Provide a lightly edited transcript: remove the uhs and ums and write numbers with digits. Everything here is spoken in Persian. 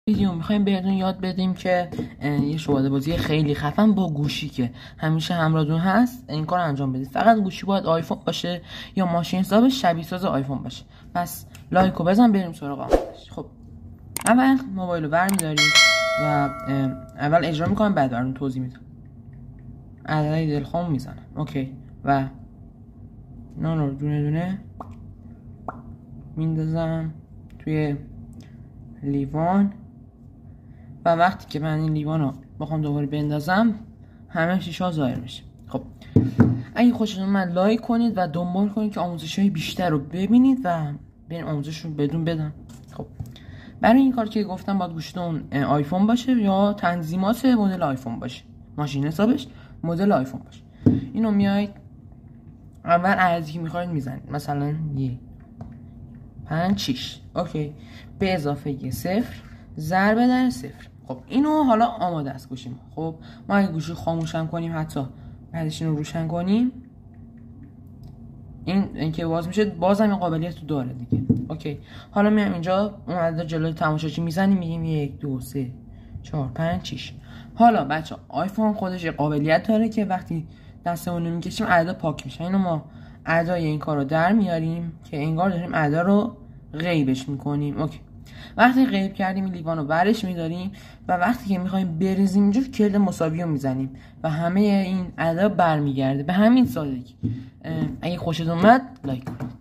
ویدیو میخوایم بهتون یاد بدیم که یه شواده بازی خیلی خفن با گوشی که همیشه همراهتون هست این کار انجام بدید. فقط گوشی باید آیفون باشه یا ماشین حساب شبیه ساز آیفون باشه. پس لایکو بزن بریم سراغ آموزش. خب اول موبایل رو برمی‌دارید و اول اجرا میکنم بعد براتون توضیح میدم. عددی دلخواه میزنم اوکی و اینا رو دونه دونه میندازم توی لیوان و وقتی که من این لیوان رو بخوام دوباره بندازم همه شیشه ظاهر میشه. خب اگه خوشتون اومد لایک کنید و دنبال کنید که آموزش‌های بیشتر رو ببینید و برین آموزش رو بدون بدم. خب برای این کار که گفتم باید گوشیتون آیفون باشه یا تنظیمات مدل آیفون باشه، ماشین حسابش مدل آیفون باشه. اینو میایید اول عددی که میخواید میزنید، مثلا 1 5 6 اوکی به اضافه 1 0 ضرب در 0. خب اینو حالا آماده است گوشی ما. خب ما اگه گوشی خاموشم کنیم حتی بعدش اینو روشن کنیم این که باز میشه، بازم این قابلیت رو داره دیگه. اوکی حالا میام اینجا اون عدد جلوی تماشاچی میزنیم، میگیم 1 2 3 4 5 6. حالا بچه آیفون خودش یه قابلیت داره که وقتی دستمون رو میکشیم عددا پاک میشه. اینو ما اعدای این کارو در میاریم که انگار داریم اعدا رو غیبش میکنیم. اوکی وقتی غیب کردیم این لیوان رو برش میداریم و وقتی که میخوایم بریزیم اینجا کلید مساوی رو میزنیم و همه این اعدا برمیگرده. به همین سادگی. اگه خوشتون اومد لایک کنید.